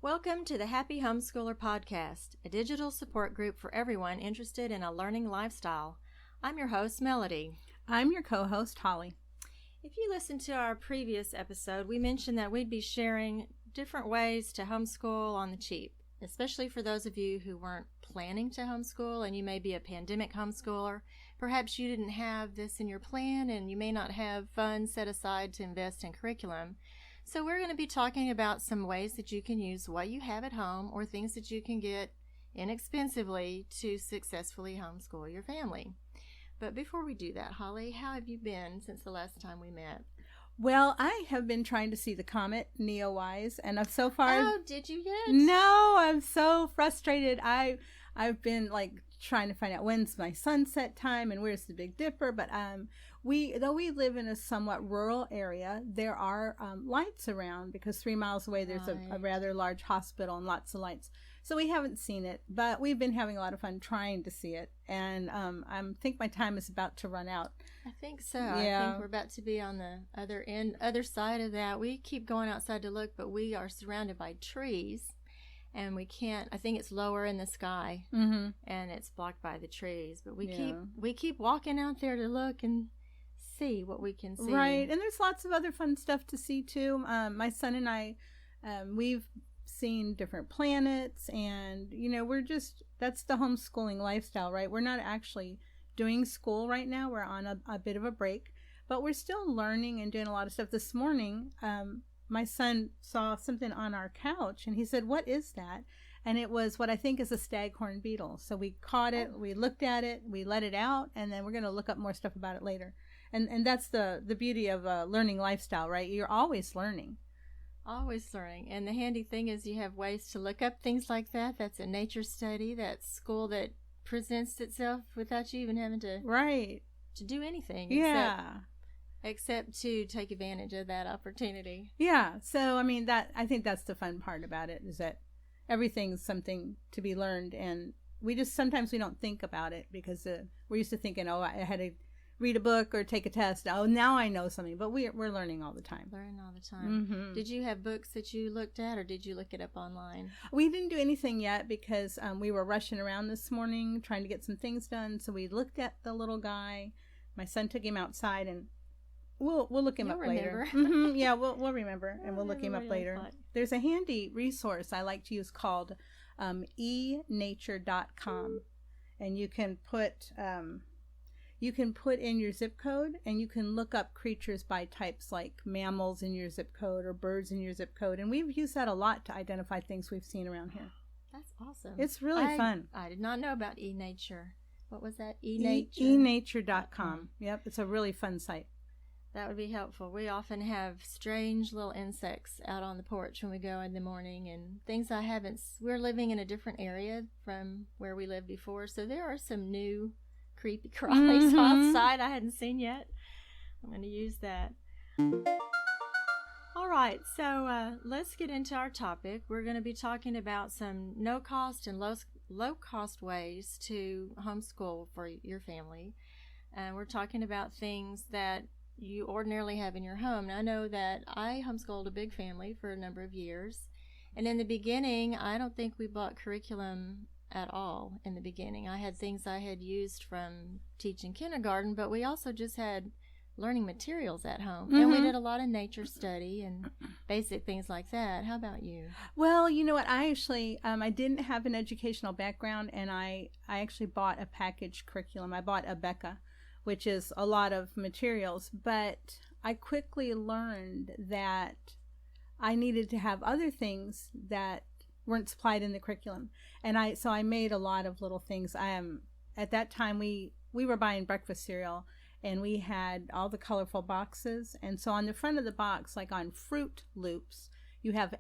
Welcome to the Happy Homeschooler Podcast, a digital support group for everyone interested in a learning lifestyle. I'm your host, Melody. I'm your co-host, Holly. If you listened to our previous episode, we mentioned that we'd be sharing different ways to homeschool on the cheap, especially for those of you who weren't planning to homeschool and you may be a pandemic homeschooler. Perhaps you didn't have this in your plan and you may not have funds set aside to invest in curriculum. So we're going to be talking about some ways that you can use what you have at home or things that you can get inexpensively to successfully homeschool your family. But before we do that, Holly, how have you been since the last time we met? Well, I have been trying to see the comet Neowise, and I've so far... Oh, did you yet? No, I'm so frustrated. I've been trying to find out when's my sunset time and where's the Big Dipper, but though we live in a somewhat rural area, there are lights around because 3 miles away there's a rather large hospital and lots of lights. So we haven't seen it, but we've been having a lot of fun trying to see it, and I think my time is about to run out. I think so. Yeah. I think we're about to be on the other side of that. We keep going outside to look, but we are surrounded by trees. And we can't. I think it's lower in the sky, and it's blocked by the trees. But we keep walking out there to look and see what we can see. Right, and there's lots of other fun stuff to see too. My son and I, we've seen different planets, and that's the homeschooling lifestyle, right? We're not actually doing school right now. We're on a bit of a break, but we're still learning and doing a lot of stuff. This morning, my son saw something on our couch and he said, "What is that?" And it was what I think is a staghorn beetle. So we caught it, we looked at it, we let it out, and then we're going to look up more stuff about it later. And that's the beauty of a learning lifestyle, right? You're always learning. Always learning. And the handy thing is you have ways to look up things like that. That's a nature study. That's school that presents itself without you even having to do anything. Yeah. Except to take advantage of that opportunity. Yeah. So, I think that's the fun part about it, is that everything's something to be learned. And sometimes we don't think about it because we're used to thinking, oh, I had to read a book or take a test. Oh, now I know something. But we're learning all the time. Learning all the time. Did you have books that you looked at, or did you look it up online? We didn't do anything yet because we were rushing around this morning trying to get some things done. So we looked at the little guy. My son took him outside, and We'll look him up later. Yeah, we'll remember, and we'll look him up later. There's a handy resource I like to use called enature.com, and you can put in your zip code, and you can look up creatures by types like mammals in your zip code or birds in your zip code, and we've used that a lot to identify things we've seen around here. That's awesome. It's really fun. I did not know about eNature. What was that? eNature. eNature.com. Yep, it's a really fun site. That would be helpful. We often have strange little insects out on the porch when we go in the morning, and things we're living in a different area from where we lived before, so there are some new creepy crawlies outside I hadn't seen yet. I'm going to use that. All right, so let's get into our topic. We're going to be talking about some no-cost and low-cost ways to homeschool for your family, and we're talking about things that you ordinarily have in your home. Now, I know that I homeschooled a big family for a number of years, and in the beginning, I don't think we bought curriculum at all in the beginning. I had things I had used from teaching kindergarten, but we also just had learning materials at home, and we did a lot of nature study and basic things like that. How about you? Well, you know what, I actually I didn't have an educational background, and I actually bought a packaged curriculum. I bought Urbach, which is a lot of materials, but I quickly learned that I needed to have other things that weren't supplied in the curriculum. And so I made a lot of little things. At that time, we were buying breakfast cereal, and we had all the colorful boxes. And so on the front of the box, like on Fruit Loops, you have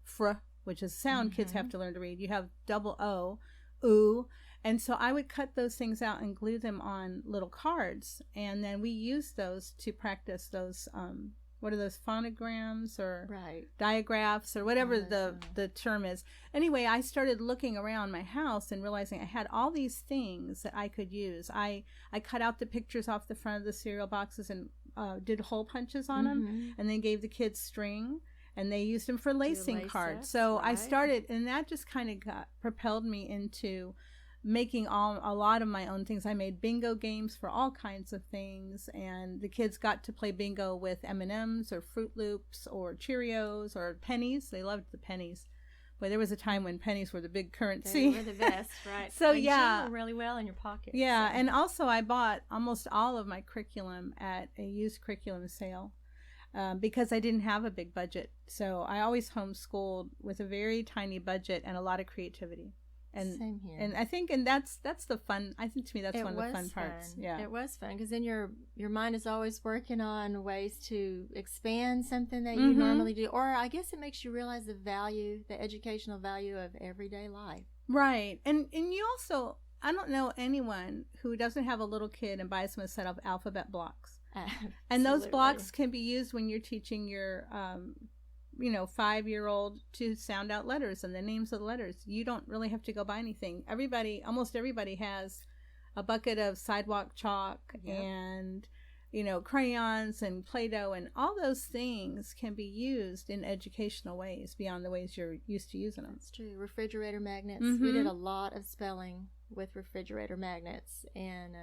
fr, which is sound kids have to learn to read. You have double O, oo. And so I would cut those things out and glue them on little cards. And then we used those to practice those, what are those, phonograms or diagraphs or whatever the term is. Anyway, I started looking around my house and realizing I had all these things that I could use. I cut out the pictures off the front of the cereal boxes and did hole punches on them, and then gave the kids string. and they used them for lacing cards. So right. I started, and that just kind of propelled me into making a lot of my own things. I made bingo games for all kinds of things, and the kids got to play bingo with M&Ms or Fruit Loops or Cheerios or pennies. They loved the pennies. But there was a time when pennies were the big currency. They were the best, right? So they yeah, really well in your pocket. Yeah, so. And also I bought almost all of my curriculum at a used curriculum sale because I didn't have a big budget. So I always homeschooled with a very tiny budget and a lot of creativity. And same here. And I think, and that's the fun. I think to me that's one of the fun parts. Yeah, it was fun because then your mind is always working on ways to expand something that you normally do, or I guess it makes you realize the educational value of everyday life. Right, and you also, I don't know anyone who doesn't have a little kid and buys them a set of alphabet blocks, and those blocks can be used when you're teaching your 5-year-old to sound out letters and the names of the letters. You don't really have to go buy anything. Almost everybody has a bucket of sidewalk chalk and, crayons and Play-Doh, and all those things can be used in educational ways beyond the ways you're used to using them. That's true. Refrigerator magnets. We did a lot of spelling with refrigerator magnets and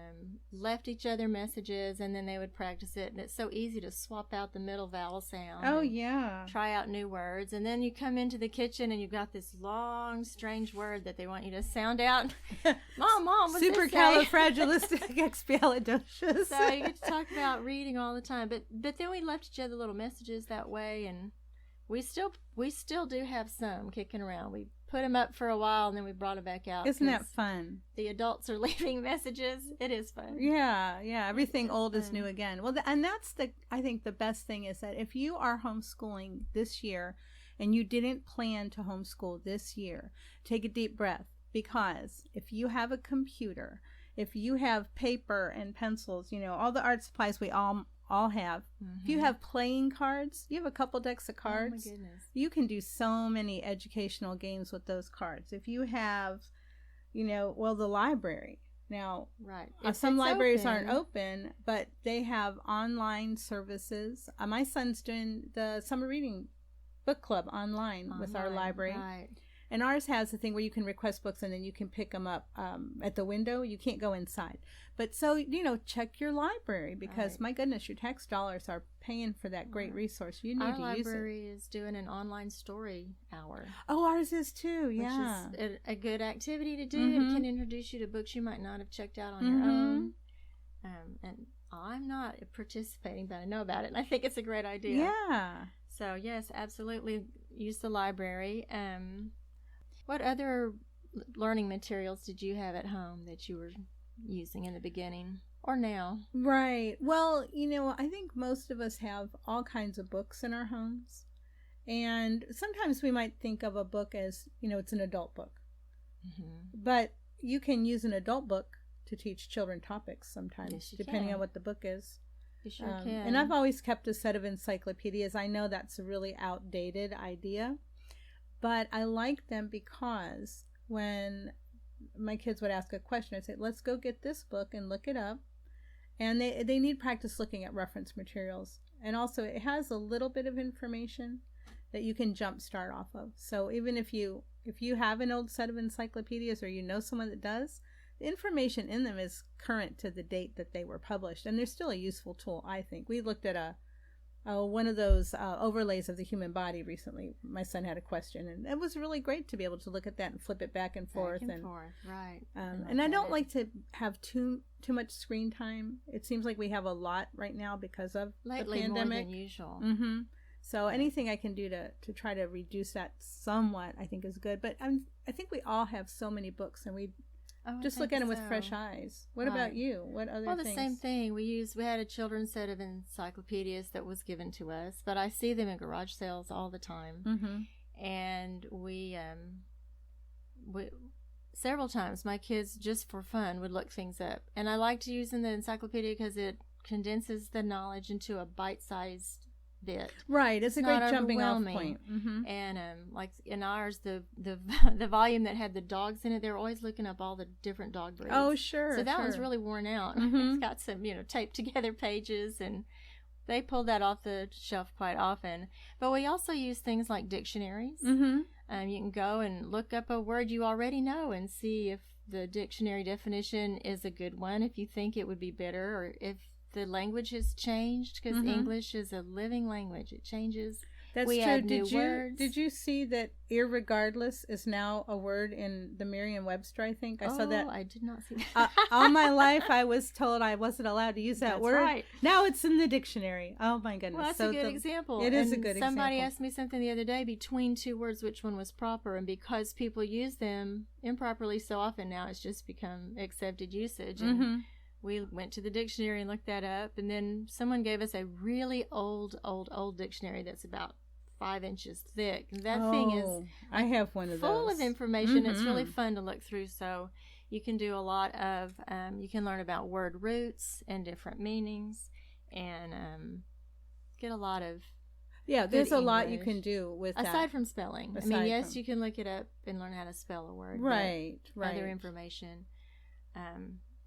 left each other messages, and then they would practice it, and it's so easy to swap out the middle vowel sound. Oh yeah, try out new words, and then you come into the kitchen and you've got this long strange word that they want you to sound out. Mom, what's supercalifragilisticexpialidocious. So you get to talk about reading all the time, but then we left each other little messages that way, and we still do have some kicking around. We put them up for a while and then we brought them back out. Isn't that fun? The adults are leaving messages. It is fun. Yeah. Everything old is new again. Well, and that's I think the best thing is that if you are homeschooling this year and you didn't plan to homeschool this year, take a deep breath, because if you have a computer, if you have paper and pencils, all the art supplies we all have. If you have playing cards, you have a couple decks of cards. Oh my goodness. You can do so many educational games with those cards. If you have, the library. Now, right. Some libraries aren't open, but they have online services. My son's doing the summer reading book club online with our library. Right. And ours has a thing where you can request books and then you can pick them up at the window. You can't go inside. But so, check your library, because my goodness, your tax dollars are paying for that great resource. You need to use it. Our library is doing an online story hour. Oh, ours is too, yeah. Which is a good activity to do. It can introduce you to books you might not have checked out on your own. And I'm not participating, but I know about it, and I think it's a great idea. Yeah. So, yes, absolutely use the library. What other learning materials did you have at home that you were using in the beginning or now? Right. Well, I think most of us have all kinds of books in our homes. And sometimes we might think of a book as, it's an adult book. But you can use an adult book to teach children topics sometimes, depending on what the book is. You sure can. And I've always kept a set of encyclopedias. I know that's a really outdated idea, but I like them because when my kids would ask a question, I'd say, let's go get this book and look it up. And they need practice looking at reference materials. And also it has a little bit of information that you can jump start off of. So even if you have an old set of encyclopedias, or someone that does, the information in them is current to the date that they were published. And they're still a useful tool, I think. We looked at one of those overlays of the human body recently. My son had a question, and it was really great to be able to look at that and flip it back and forth. Right. And I don't like to have too much screen time. It seems like we have a lot right now because of the pandemic. More than usual. So anything I can do to try to reduce that somewhat, I think is good. But I think we all have so many books, and we just look at them with fresh eyes. What about you? What other things? Well, the same thing. We had a children's set of encyclopedias that was given to us, but I see them in garage sales all the time. And we several times my kids, just for fun, would look things up. And I liked using the encyclopedia because it condenses the knowledge into a bite-sized bit. Right, it's a great jumping off point. And like in ours, the volume that had the dogs in it, they were always looking up all the different dog breeds. Oh, sure. So that one's really worn out. It's got some taped together pages, and they pull that off the shelf quite often. But we also use things like dictionaries. Mm-hmm. You can go and look up a word you already know and see if the dictionary definition is a good one, if you think it would be better, or if the language has changed, because English is a living language. It changes. That's we true. add new words. Did you see that irregardless is now a word in the Merriam-Webster, I think? I saw that. I did not see that. All my life I was told I wasn't allowed to use that That's word. right. Now it's in the dictionary. Oh my goodness. Well, that's a good example. It is a good example. Somebody asked me something the other day, between two words, which one was proper, and because people use them improperly so often now, it's just become accepted usage. And we went to the dictionary and looked that up, and then someone gave us a really old dictionary that's about 5 inches thick. That thing is I have one of full those. of information. It's really fun to look through. So you can do a lot of you can learn about word roots and different meanings, and get a lot of there's a lot you can do with that. Aside from spelling. Yes, you can look it up and learn how to spell a word. Right. Other information.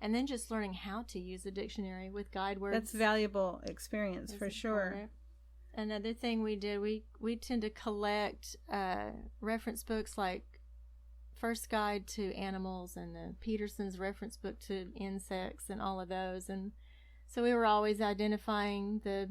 And then just learning how to use a dictionary with guide words. That's valuable experience for sure. Important. Another thing we did, we tend to collect reference books like First Guide to Animals and the Peterson's reference book to insects and all of those. And so we were always identifying the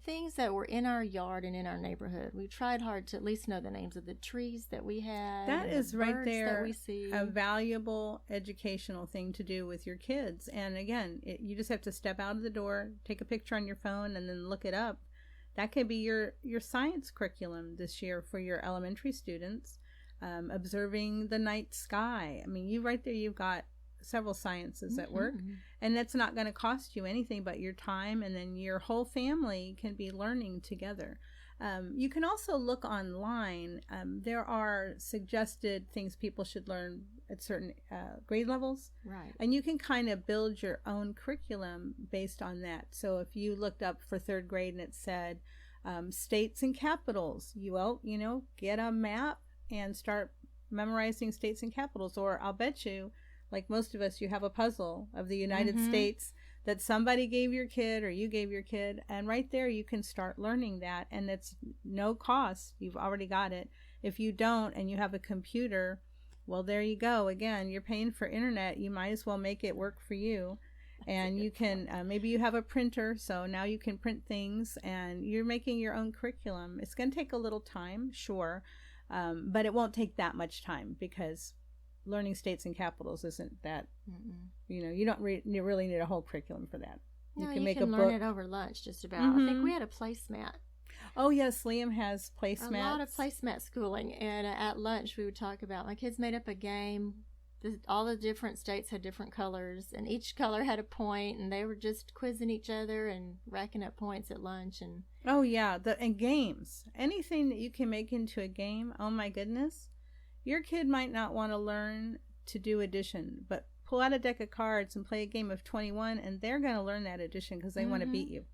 things that were in our yard and in our neighborhood. We tried hard to at least know the names of the trees that we had. That is right there, that we see. a valuable educational thing to do with your kids. And again, you just have to step out of the door, take a picture on your phone, and then look it up. That could be your science curriculum this year for your elementary students. Observing the night sky. You right there, you've got several sciences at work, and that's not going to cost you anything but your time, and then your whole family can be learning together. You can also look online. There are suggested things people should learn at certain grade levels, right? And you can kind of build your own curriculum based on that. So if you looked up for third grade and it said states and capitals, get a map and start memorizing states and capitals. Or I'll bet you, like most of us, you have a puzzle of the United States that somebody gave your kid or you gave your kid, and right there you can start learning that, and it's no cost. You've already got it. If you don't and you have a computer, well, there you go. Again, you're paying for internet. You might as well make it work for you. And you can, maybe you have a printer, so now you can print things, and you're making your own curriculum. It's going to take a little time, sure, but it won't take that much time, because learning states and capitals isn't that, you don't really need a whole curriculum for that. You can learn it over lunch just about. I think we had a placemat. Oh, yes, Liam has placemats. A lot of placemat schooling. And at lunch we would talk about, my kids made up a game. All the different states had different colors, and each color had a point, and they were just quizzing each other and racking up points at lunch. And oh, yeah, and games. Anything that you can make into a game, oh my goodness. Your kid might not want to learn to do addition, but pull out a deck of cards and play a game of 21, and they're going to learn that addition because they want to beat you.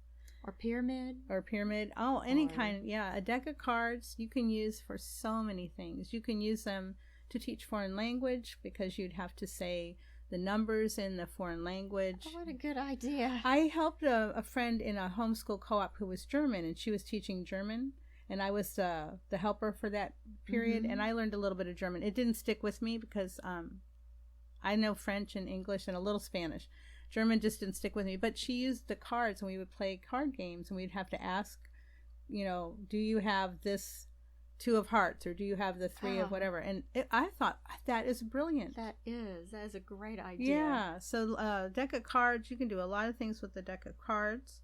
Or pyramid. Oh, any kind. Yeah, a deck of cards you can use for so many things. You can use them to teach foreign language, because you'd have to say the numbers in the foreign language. Oh, what a good idea. I helped a friend in a homeschool co-op who was German, and she was teaching German. And I was the helper for that period, and I learned a little bit of German. It didn't stick with me because I know French and English and a little Spanish. German just didn't stick with me. But she used the cards, and we would play card games, and we'd have to ask, do you have this 2 of hearts, or do you have the 3 of whatever? And I thought, that is brilliant. That is a great idea. Yeah, so deck of cards, you can do a lot of things with the deck of cards.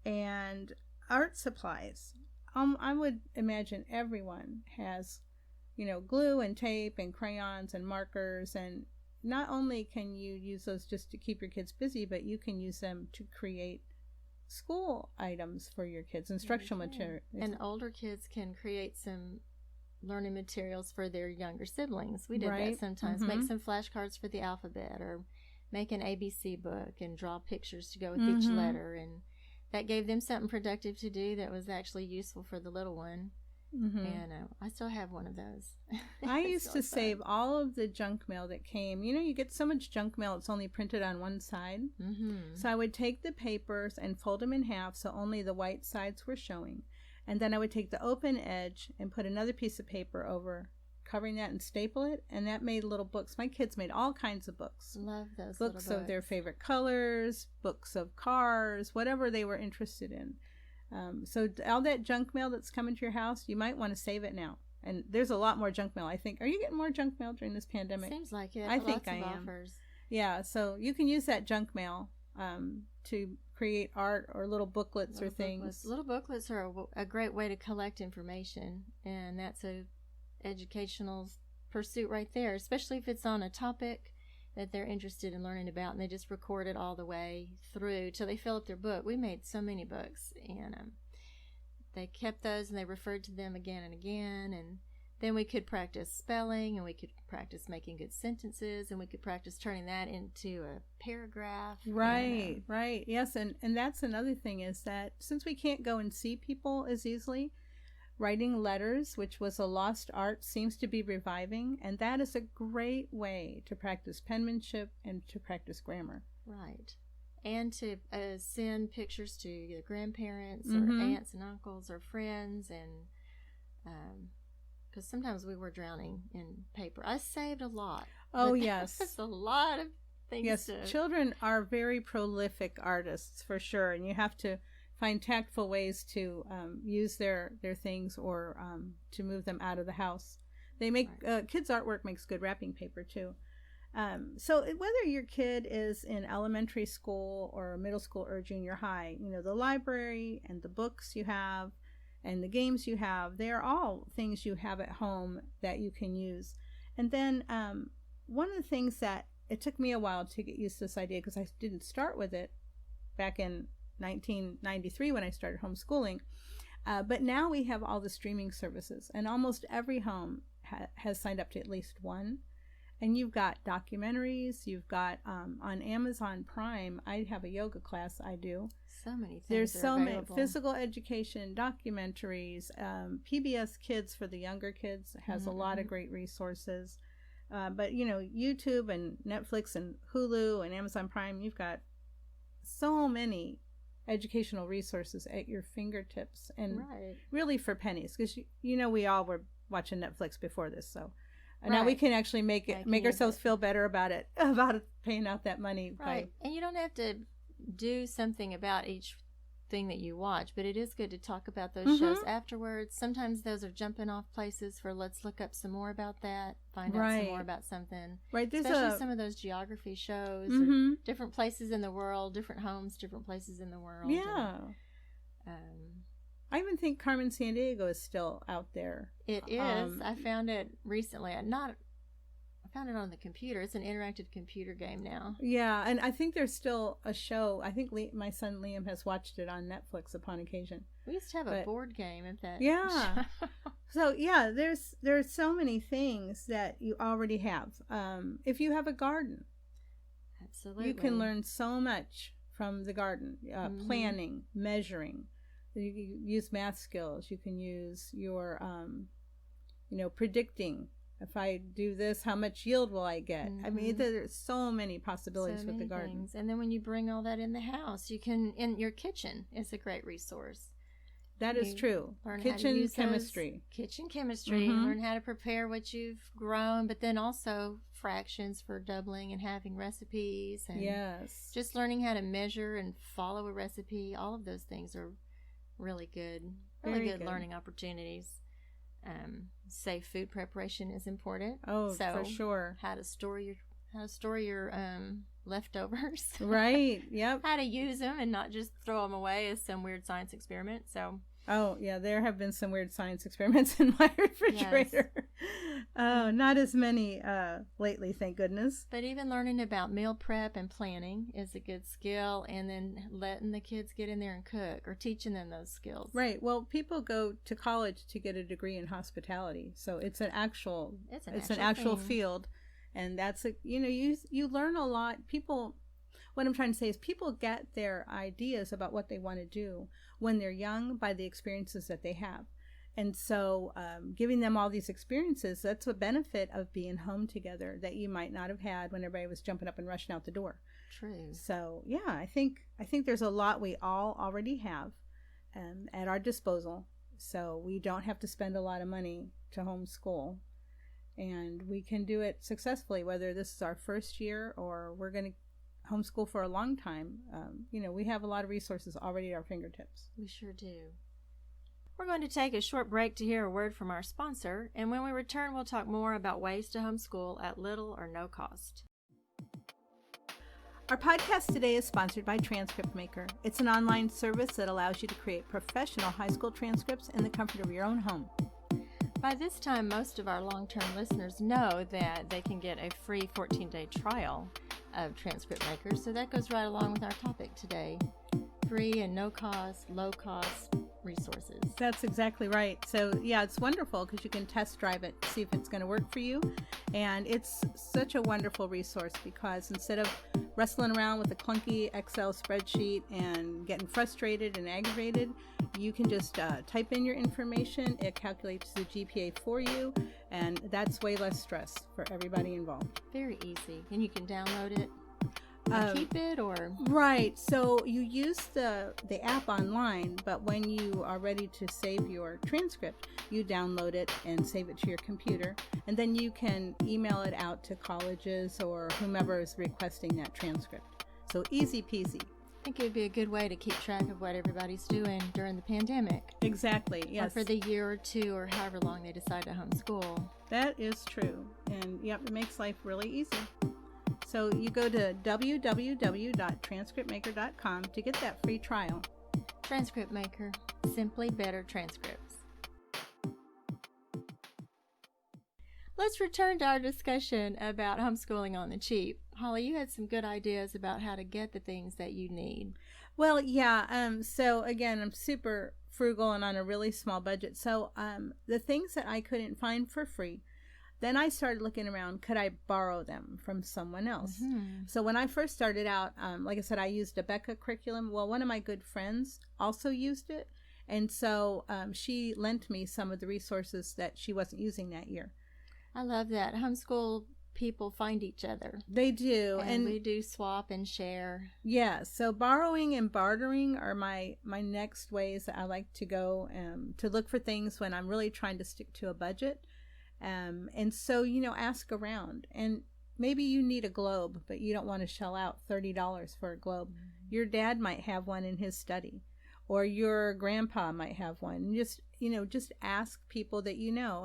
And art supplies. I would imagine everyone has, glue and tape and crayons and markers, and not only can you use those just to keep your kids busy, but you can use them to create school items for your kids, instructional materials. And older kids can create some learning materials for their younger siblings. We did that sometimes. Make some flashcards for the alphabet, or make an ABC book and draw pictures to go with each letter, and that gave them something productive to do that was actually useful for the little one. And I still have one of those. I used to save all of the junk mail that came. You know, you get so much junk mail, it's only printed on one side. So I would take the papers and fold them in half so only the white sides were showing. And then I would take the open edge and put another piece of paper over, covering that, and staple it. And that made little books. My kids made all kinds of books. Love those books of their favorite colors, books of cars, whatever they were interested in. So all that junk mail that's coming to your house, you might want to save it now. And there's a lot more junk mail, I think. Are you getting more junk mail during this pandemic? Seems like it. I think I am. Offers. Yeah, so you can use that junk mail to create art or little booklets or things. Little booklets are a great way to collect information, and that's a educational pursuit right there, especially if it's on a topic that they're interested in learning about, and they just record it all the way through till they fill up their book. We made so many books, and they kept those, and they referred to them again and again, and then we could practice spelling, and we could practice making good sentences, and we could practice turning that into a paragraph. Right. Yes, and that's another thing, is that since we can't go and see people as easily, writing letters, which was a lost art, seems to be reviving, and that is a great way to practice penmanship and to practice grammar. Right. And to send pictures to your grandparents or aunts and uncles or friends, and because sometimes we were drowning in paper. I saved a lot. Oh, yes. That's a lot of things. Yes, children are very prolific artists, for sure, and you have to find tactful ways to use their things, or to move them out of the house. They make kids' artwork makes good wrapping paper too. So whether your kid is in elementary school or middle school or junior high, you know, the library and the books you have and the games you have, they are all things you have at home that you can use. And then one of the things that it took me a while to get used to this idea, because I didn't start with it back in 1993 when I started homeschooling, but now we have all the streaming services, and almost every home has signed up to at least one. And you've got documentaries, you've got on Amazon Prime, I have a yoga class I do. So many things. There's so many physical education documentaries. PBS Kids for the younger kids has a lot of great resources. But you know, YouTube and Netflix and Hulu and Amazon Prime, you've got so many educational resources at your fingertips, and really for pennies, because you know, we all were watching Netflix before this, so now we can actually make ourselves feel better about paying out that money. And you don't have to do something about each thing that you watch, but it is good to talk about those shows afterwards. Sometimes those are jumping off places for let's look up some more about that, find out some more about something. There's especially some of those geography shows, or different places in the world, different homes, different places in the world. Yeah. And, I even think Carmen Sandiego is still out there. It is. I found it recently. I found it on the computer. It's an interactive computer game now. Yeah, and I think there's still a show. I think my son Liam has watched it on Netflix upon occasion. We used to have a board game of that. Yeah. So yeah, there's so many things that you already have. If you have a garden, absolutely, you can learn so much from the garden. Planning, measuring. You can use math skills. You can use your, predicting. If I do this, how much yield will I get? I mean, there's so many possibilities with the garden. Things. And then when you bring all that in the house, you can, in your kitchen is a great resource. That is true. Kitchen chemistry. Kitchen chemistry. Learn how to prepare what you've grown, but then also fractions for doubling and having recipes. And just learning how to measure and follow a recipe. All of those things are really good. Really good learning opportunities. Safe food preparation is important. Oh, for sure. How to store your leftovers. Right. Yep. How to use them and not just throw them away as some weird science experiment. So. Oh yeah, there have been some weird science experiments in my refrigerator. Yes. Oh, not as many lately, thank goodness. But even learning about meal prep and planning is a good skill, and then letting the kids get in there and cook, or teaching them those skills. Right. Well, people go to college to get a degree in hospitality, so it's an actual field, and that's you learn a lot. What I'm trying to say is people get their ideas about what they want to do when they're young by the experiences that they have. And so giving them all these experiences, that's a benefit of being home together that you might not have had when everybody was jumping up and rushing out the door. True. So, yeah, I think there's a lot we all already have at our disposal. So we don't have to spend a lot of money to homeschool. And we can do it successfully, whether this is our first year or we're going to homeschool for a long time. We have a lot of resources already at our fingertips. We sure do. We're going to take a short break to hear a word from our sponsor, and when we return, we'll talk more about ways to homeschool at little or no cost. Our podcast today is sponsored by Transcript Maker. It's an online service that allows you to create professional high school transcripts in the comfort of your own home. By this time, most of our long-term listeners know that they can get a free 14-day trial of Transcript Maker, so that goes right along with our topic today. Free and no cost, low cost resources. That's exactly right. So yeah, it's wonderful because you can test drive it, see if it's going to work for you. And it's such a wonderful resource because instead of wrestling around with a clunky Excel spreadsheet and getting frustrated and aggravated, you can just type in your information. It calculates the GPA for you, and that's way less stress for everybody involved. Very easy. And you can download it. Keep it or right. So you use the app online, but when you are ready to save your transcript, you download it and save it to your computer, and then you can email it out to colleges or whomever is requesting that transcript. So easy peasy. I think it would be a good way to keep track of what everybody's doing during the pandemic. Exactly. Yes. Or for the year or two or however long they decide to homeschool. That is true, and yep, it makes life really easy. So you go to www.transcriptmaker.com to get that free trial. Transcript Maker, simply better transcripts. Let's return to our discussion about homeschooling on the cheap. Holly, you had some good ideas about how to get the things that you need. Well, yeah. So again, I'm super frugal and on a really small budget. So the things that I couldn't find for free, then I started looking around, could I borrow them from someone else? Mm-hmm. So when I first started out, like I said, I used a Becca curriculum. Well, one of my good friends also used it. And so she lent me some of the resources that she wasn't using that year. I love that. Homeschool people find each other. They do. And we do swap and share. Yeah. So borrowing and bartering are my next ways that I like to go to look for things when I'm really trying to stick to a budget. And so, ask around, and maybe you need a globe, but you don't want to shell out $30 for a globe. Mm-hmm. Your dad might have one in his study, or your grandpa might have one. Just ask people that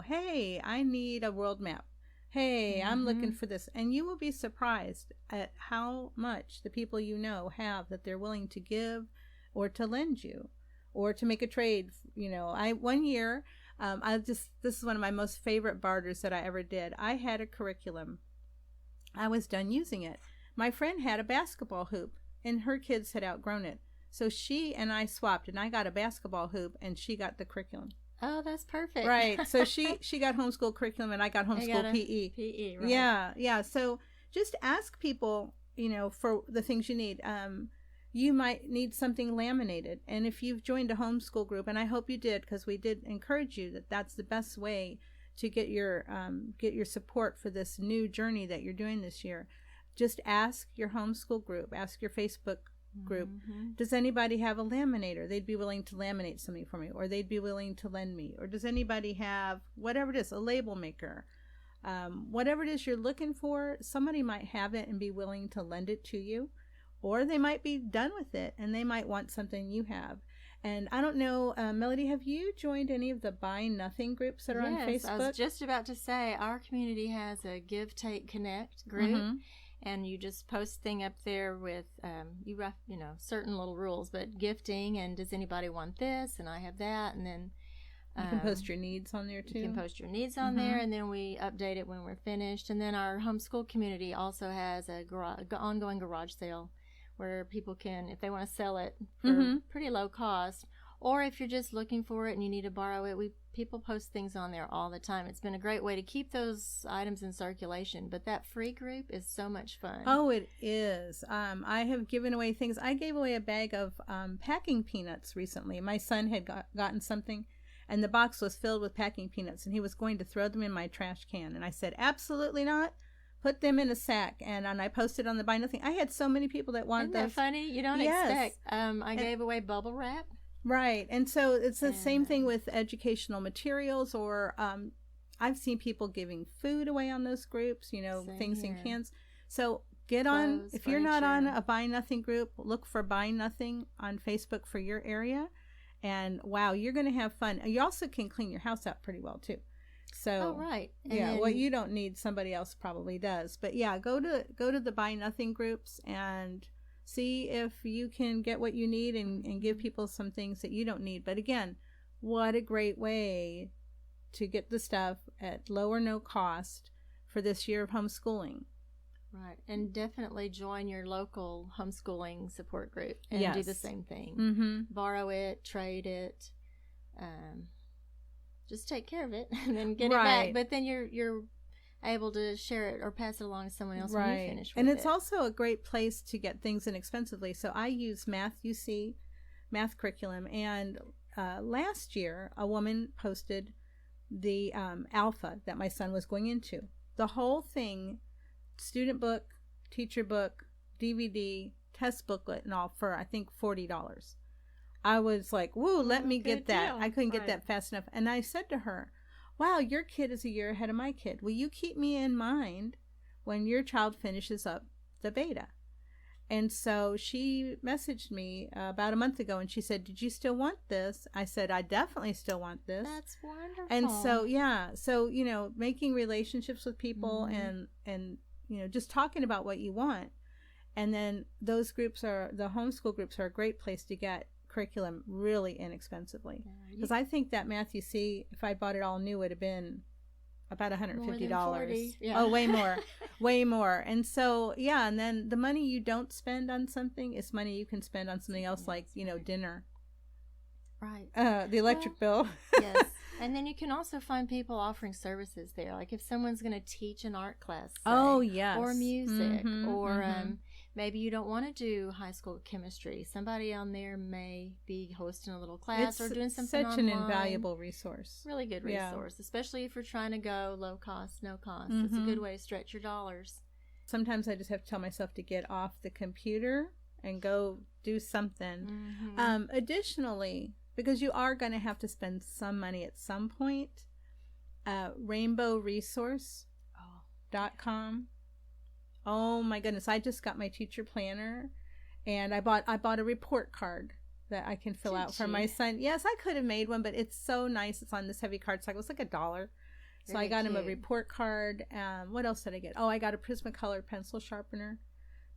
hey, I need a world map. Hey, mm-hmm. I'm looking for this. And you will be surprised at how much the people have that they're willing to give or to lend you or to make a trade. One year, this is one of my most favorite barters that I ever did. I had a curriculum. I was done using it. My friend had a basketball hoop, and her kids had outgrown it. So she and I swapped, and I got a basketball hoop, and she got the curriculum. Oh, that's perfect. Right. So she got homeschool curriculum, and I got homeschool PE. PE, right. Yeah. So just ask people, for the things you need. You might need something laminated. And if you've joined a homeschool group, and I hope you did, because we did encourage you that's the best way to get your support for this new journey that you're doing this year. Just ask your homeschool group, ask your Facebook group, mm-hmm. Does anybody have a laminator? They'd be willing to laminate something for me, or they'd be willing to lend me. Or does anybody have, whatever it is, a label maker? Whatever it is you're looking for, somebody might have it and be willing to lend it to you. Or they might be done with it and they might want something you have. And I don't know, Melody, have you joined any of the Buy Nothing groups that are on Facebook? Yes, I was just about to say, our community has a Give, Take, Connect group. Mm-hmm. And you just post thing up there with, certain little rules, but gifting and does anybody want this? And I have that. And then you can post your needs on there too. You can post your needs on there, and then we update it when we're finished. And then our homeschool community also has a ongoing garage sale where people can, if they want to sell it for pretty low cost, or if you're just looking for it and you need to borrow it, people post things on there all the time. It's been a great way to keep those items in circulation, but that free group is so much fun. Oh, it is. I have given away things. I gave away a bag of packing peanuts recently. My son had gotten something, and the box was filled with packing peanuts, and he was going to throw them in my trash can. And I said, absolutely not. Put them in a sack. And I posted on the Buy Nothing. I had so many people that wanted Isn't that those. funny? You don't expect. I gave away bubble wrap. Right. And so it's the same thing with educational materials, or I've seen people giving food away on those groups, things here. in cans. So get on, if you're not on a Buy Nothing group, look for Buy Nothing on Facebook for your area. And wow, you're going to have fun. You also can clean your house out pretty well too. So, right. And yeah, what you don't need, somebody else probably does. But yeah, go to the Buy Nothing groups and see if you can get what you need and give people some things that you don't need. But again, what a great way to get the stuff at low or no cost for this year of homeschooling. Right. And definitely join your local homeschooling support group and Yes. do the same thing. Mm-hmm. Borrow it, trade it, just take care of it and then get Right. it back. But then you're able to share it or pass it along to someone else when you finish with and it. it's also a great place to get things inexpensively. So I use math curriculum, and last year a woman posted the alpha that my son was going into. The whole thing, student book, teacher book, DVD, test booklet, and all, for I think $40. I was like, woo, let me get that. deal. I couldn't get Right. that fast enough. And I said to her, wow, your kid is a year ahead of my kid. Will you keep me in mind when your child finishes up the beta? And so she messaged me about a month ago, and she said, did you still want this? I said, I definitely still want this. That's wonderful. And so, yeah, so, making relationships with people and just talking about what you want. And then those groups the homeschool groups are a great place to get curriculum really inexpensively. Because I think that Math You See, if I bought it all new, would have been about $150. More than 40, yeah. Oh, way more. Way more. And so, yeah, and then the money you don't spend on something is money you can spend on something else, like, dinner. Right. The electric bill. Yes. And then you can also find people offering services there. Like if someone's going to teach an art class. Say, Oh, yes. Or music. Mhm, or mhm. maybe you don't want to do high school chemistry. Somebody on there may be hosting a little class or doing something such online. an invaluable resource. Really good Yeah. resource, especially if you're trying to go low cost, no cost. It's a good way to stretch your dollars. Sometimes I just have to tell myself to get off the computer and go do something. Additionally, because you are going to have to spend some money at some point, rainbowresource.com. Oh my goodness, I just got my teacher planner, and I bought a report card that I can fill out for my son. Yes, I could have made one, but it's so nice. It's on this heavy cardstock. It was like $1. So I got him a report card. What else did I get? Oh, I got a Prismacolor pencil sharpener,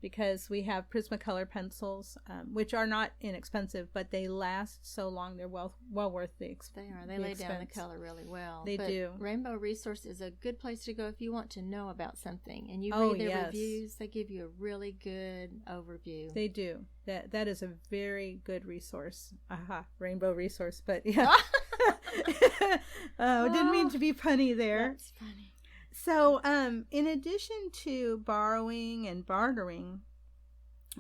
because we have Prismacolor pencils, which are not inexpensive, but they last so long. They're well worth the expense. They are. They lay down the color really well. They do. Rainbow Resource is a good place to go if you want to know about something. And you Oh, read their yes. reviews. They give you a really good overview. They do. That is a very good resource. Aha, Rainbow Resource. But yeah. Didn't mean to be punny there. That's funny. So, in addition to borrowing and bartering,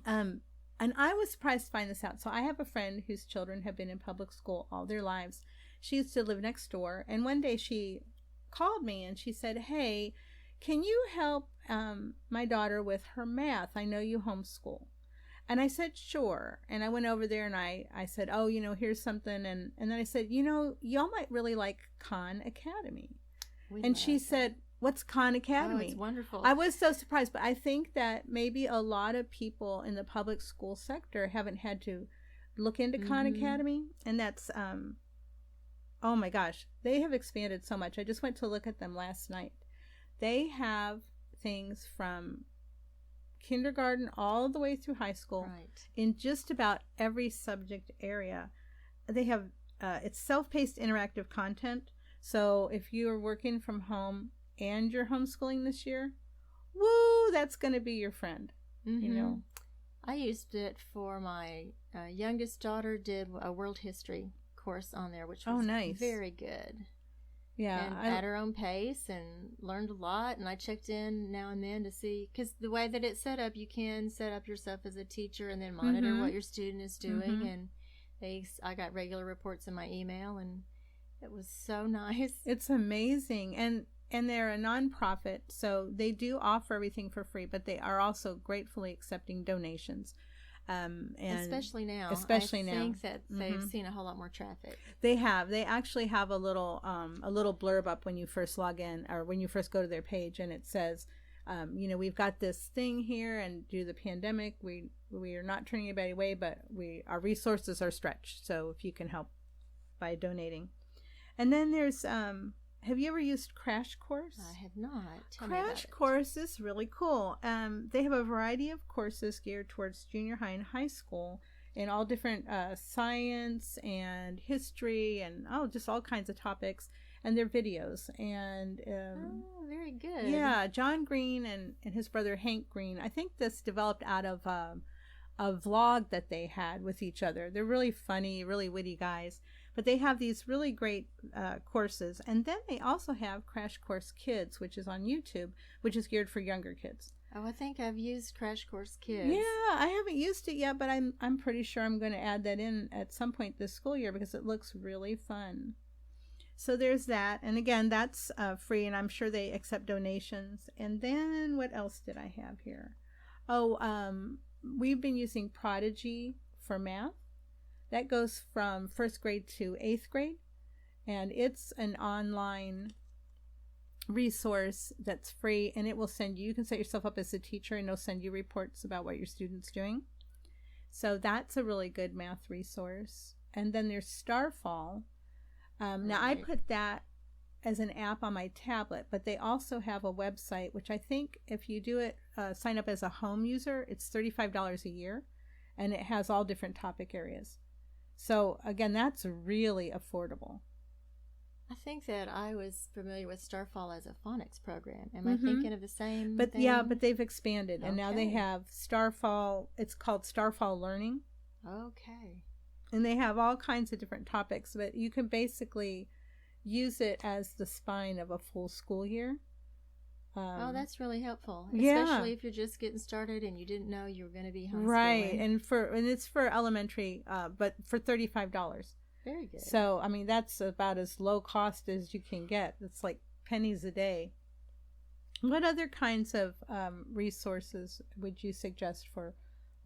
and I was surprised to find this out. So I have a friend whose children have been in public school all their lives. She used to live next door. And one day she called me and she said, hey, can you help my daughter with her math? I know you homeschool. And I said, sure. And I went over there and I said, oh, here's something. And then I said, y'all might really like Khan Academy. And she said, what's Khan Academy? Oh, it's wonderful. I was so surprised, but I think that maybe a lot of people in the public school sector haven't had to look into Khan Academy. And that's, oh my gosh, they have expanded so much. I just went to look at them last night. They have things from kindergarten all the way through high school, in just about every subject area. They have, it's self-paced interactive content. So if you are working from home and you're homeschooling this year, woo, that's going to be your friend. I used it for my youngest daughter. Did a world history course on there, which was nice. Very good. Yeah, and at her own pace, and learned a lot. And I checked in now and then to see, because the way that it's set up, you can set up yourself as a teacher and then monitor what your student is doing. And I got regular reports in my email, and It was so nice. It's amazing. And they're a nonprofit, so they do offer everything for free, but they are also gratefully accepting donations. And especially now. I think that they've seen a whole lot more traffic. They have. They actually have a little blurb up when you first log in, or when you first go to their page, and it says, we've got this thing here, and due to the pandemic, we are not turning anybody away, but our resources are stretched. So if you can help by donating. And then there's have you ever used Crash Course? I have not. Tell me about Crash it. Course is really cool. They have a variety of courses geared towards junior high and high school in all different science and history and just all kinds of topics. And they're videos. And very good. Yeah, John Green and his brother Hank Green. I think this developed out of a vlog that they had with each other. They're really funny, really witty guys. But they have these really great courses. And then they also have Crash Course Kids, which is on YouTube, which is geared for younger kids. Oh, I think I've used Crash Course Kids. Yeah, I haven't used it yet, but I'm pretty sure I'm going to add that in at some point this school year because it looks really fun. So there's that. And again, that's free, and I'm sure they accept donations. And then what else did I have here? We've been using Prodigy for math. That goes from 1st grade to 8th grade, and it's an online resource that's free, and it will send you can set yourself up as a teacher, and it'll send you reports about what your student's doing. So that's a really good math resource. And then there's Starfall. Now I put that as an app on my tablet, but they also have a website, which I think if you do it, sign up as a home user, it's $35 a year, and it has all different topic areas. So again, that's really affordable. I think that I was familiar with Starfall as a phonics program. Am I thinking of the same thing? Yeah, but they've expanded, and now they have Starfall. It's called Starfall Learning. Okay. And they have all kinds of different topics, but you can basically use it as the spine of a full school year. That's really helpful, yeah. Especially if you're just getting started and you didn't know you were going to be homeschooling. Right, and it's for elementary, but for $35. Very good. So I mean, that's about as low cost as you can get. It's like pennies a day. What other kinds of resources would you suggest for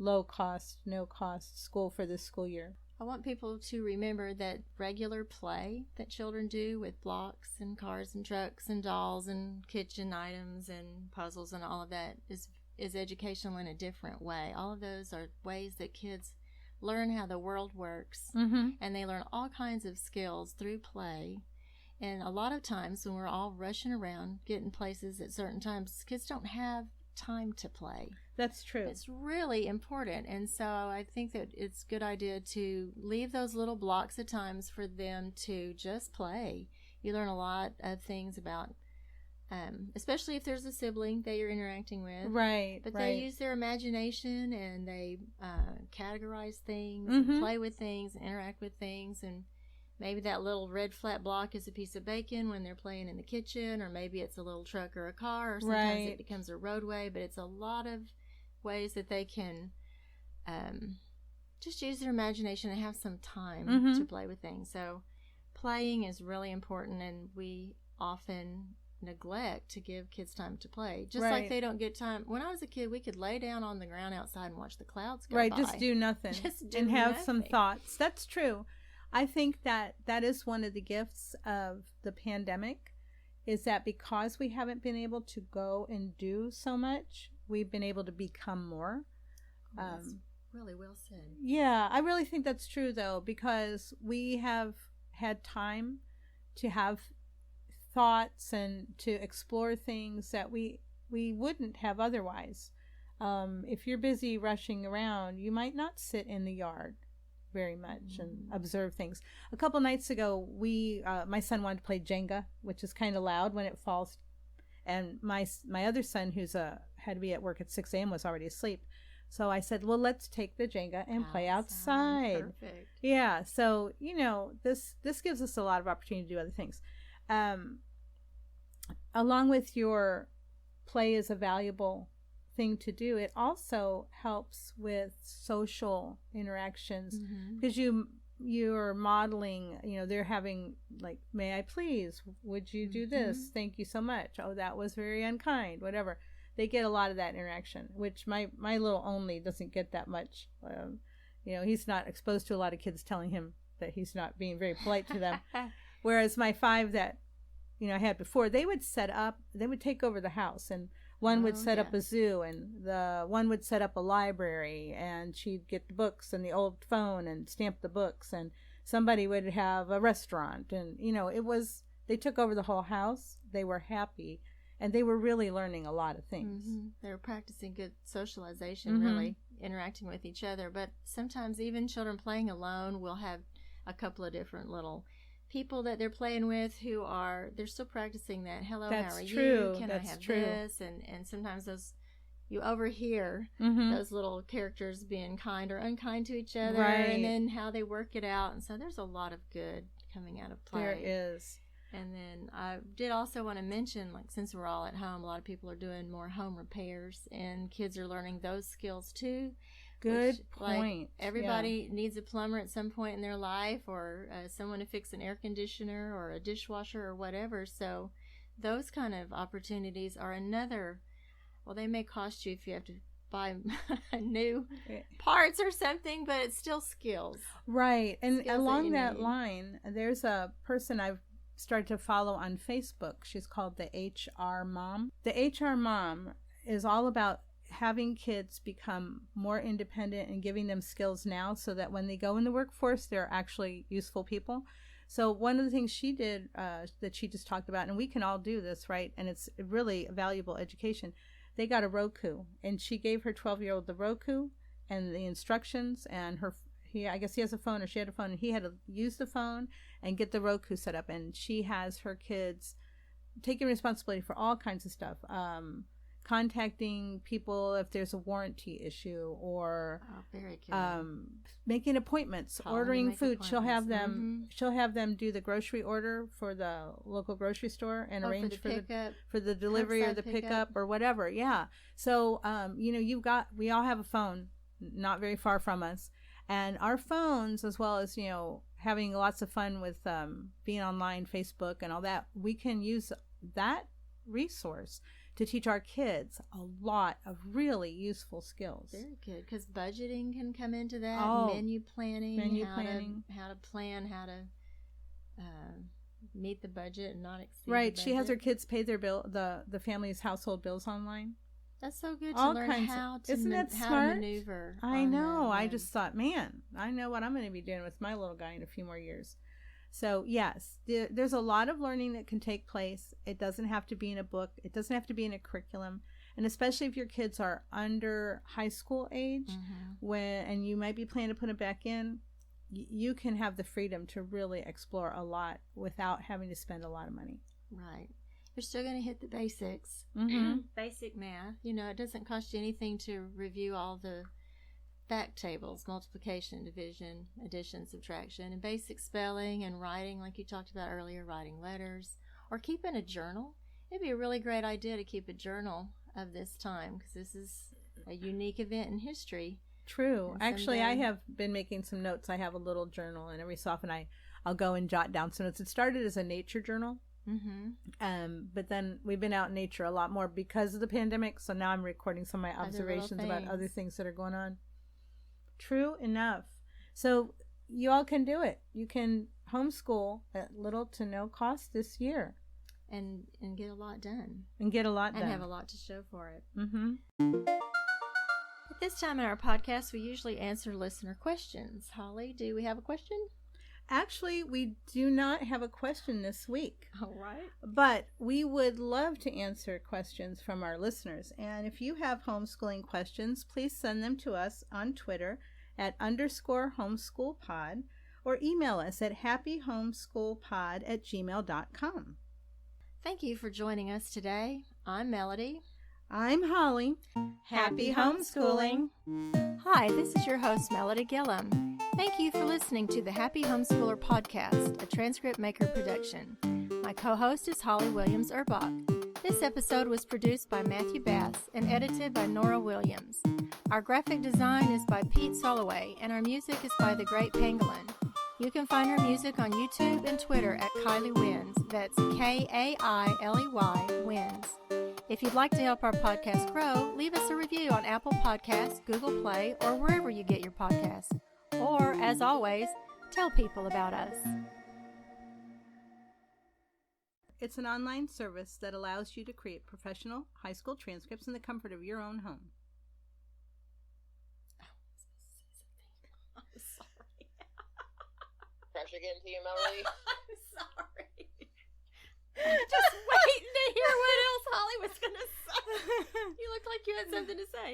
low cost, no cost school for this school year? I want people to remember that regular play that children do with blocks and cars and trucks and dolls and kitchen items and puzzles and all of that is educational in a different way. All of those are ways that kids learn how the world works, and they learn all kinds of skills through play. And a lot of times when we're all rushing around getting places at certain times, kids don't have time to play. That's true. It's really important. And so I think that it's a good idea to leave those little blocks of times for them to just play. You learn a lot of things about, especially if there's a sibling that you're interacting with. Right. But they use their imagination, and they categorize things, and play with things, and interact with things. And maybe that little red flat block is a piece of bacon when they're playing in the kitchen, or maybe it's a little truck or a car, or sometimes it becomes a roadway. But it's a lot of ways that they can just use their imagination and have some time to play with things. So playing is really important, and we often neglect to give kids time to play. Just like they don't get time. When I was a kid, we could lay down on the ground outside and watch the clouds go by. Just do nothing. And have some thoughts. That's true. I think that is one of the gifts of the pandemic, is that because we haven't been able to go and do so much, we've been able to become more. That's really well said. Yeah, I really think that's true, though, because we have had time to have thoughts and to explore things that we wouldn't have otherwise. If you're busy rushing around, you might not sit in the yard very much and observe things. A couple nights ago, my son wanted to play Jenga, which is kind of loud when it falls, and my other son, who's had to be at work at 6 a.m., was already asleep. So I said, well, let's take the Jenga and play outside. Perfect. Yeah, so this gives us a lot of opportunity to do other things. Along with your play is a valuable thing to do, it also helps with social interactions, because you you're modeling, they're having like, may I please, would you do this? Thank you so much. Oh, that was very unkind, whatever. They get a lot of that interaction, which my little only doesn't get that much. He's not exposed to a lot of kids telling him that he's not being very polite to them. Whereas my 5 that, I had before, they would take over the house, and one would set up a zoo, and the one would set up a library, and she'd get the books and the old phone and stamp the books, and somebody would have a restaurant, and they took over the whole house. They were happy, and they were really learning a lot of things. They were practicing good socialization, really interacting with each other. But sometimes even children playing alone will have a couple of different little people that they're playing with who they're still practicing that. Hello, That's how are true. you? Can That's I have true. this? And sometimes you overhear those little characters being kind or unkind to each other, Right. and then how they work it out. And so there's a lot of good coming out of play. There is. And then I did also want to mention, like, since we're all at home, a lot of people are doing more home repairs, and kids are learning those skills too. Good Like, point. everybody needs a plumber at some point in their life, or someone to fix an air conditioner or a dishwasher or whatever. So those kind of opportunities are another, well, they may cost you if you have to buy new parts or something, but it's still skills. Right. And Skills along that that you need. line, there's a person I've started to follow on Facebook. She's called the HR Mom. The HR Mom is all about having kids become more independent and giving them skills now so that when they go in the workforce, they're actually useful people. So one of the things she did that she just talked about, and we can all do this, right? And it's really a valuable education. They got a Roku, and she gave her 12-year-old the Roku and the instructions, and I guess he has a phone, or she had a phone, and he had to use the phone and get the Roku set up. And she has her kids taking responsibility for all kinds of stuff. Contacting people if there's a warranty issue, or very good. Making appointments, ordering food. She'll have them do the grocery order for the local grocery store and arrange for the delivery or the pickup or whatever. Yeah. So we all have a phone not very far from us, and our phones, as well as having lots of fun with being online, Facebook and all that, we can use that resource to teach our kids a lot of really useful skills. Very good, because budgeting can come into that. Menu planning, how to plan, how to meet the budget and not exceed. Right, the she has her budget. kids pay their bill, the family's household bills online. That's so good All to learn kinds how of, to isn't that how smart? to maneuver. I on know. that, I yeah. just thought, man, I know what I'm going to be doing with my little guy in a few more years. So yes, there's a lot of learning that can take place. It doesn't have to be in a book. It doesn't have to be in a curriculum. And especially if your kids are under high school age, and you might be planning to put them back in, you can have the freedom to really explore a lot without having to spend a lot of money. Right. You're still going to hit the basics. Basic math. It doesn't cost you anything to review all the fact tables, multiplication, division, addition, subtraction, and basic spelling and writing, like you talked about earlier, writing letters, or keeping a journal. It'd be a really great idea to keep a journal of this time, because this is a unique event in history. True. Actually, I have been making some notes. I have a little journal, and every so often I'll go and jot down some notes. It started as a nature journal. But then we've been out in nature a lot more because of the pandemic, so now I'm recording some of my observations about other things that are going on. True enough. So you all can do it. You can homeschool at little to no cost this year. And get a lot done. And have a lot to show for it. At this time in our podcast, we usually answer listener questions. Holly, do we have a question? Actually, we do not have a question this week. All right. But we would love to answer questions from our listeners. And if you have homeschooling questions, please send them to us on Twitter at _homeschoolpod, or email us at happyhomeschoolpod@gmail.com. Thank you for joining us today. I'm Melody. I'm Holly. Happy homeschooling. Hi, this is your host, Melody Gillum. Thank you for listening to the Happy Homeschooler Podcast, a Transcript Maker Production. My co-host is Holly Williams Urbach. This episode was produced by Matthew Bass and edited by Norah Williams. Our graphic design is by Pete Soloway, and our music is by the Great Pangolin. You can find her music on YouTube and Twitter at Kylie Wins. That's Kailey Wins. If you'd like to help our podcast grow, leave us a review on Apple Podcasts, Google Play, or wherever you get your podcasts. Or, as always, tell people about us. It's an online service that allows you to create professional high school transcripts in the comfort of your own home. I'm sorry. Pressure getting to you, Melody? I'm sorry. Just waiting to hear what else Holly was going to say. You looked like you had something to say.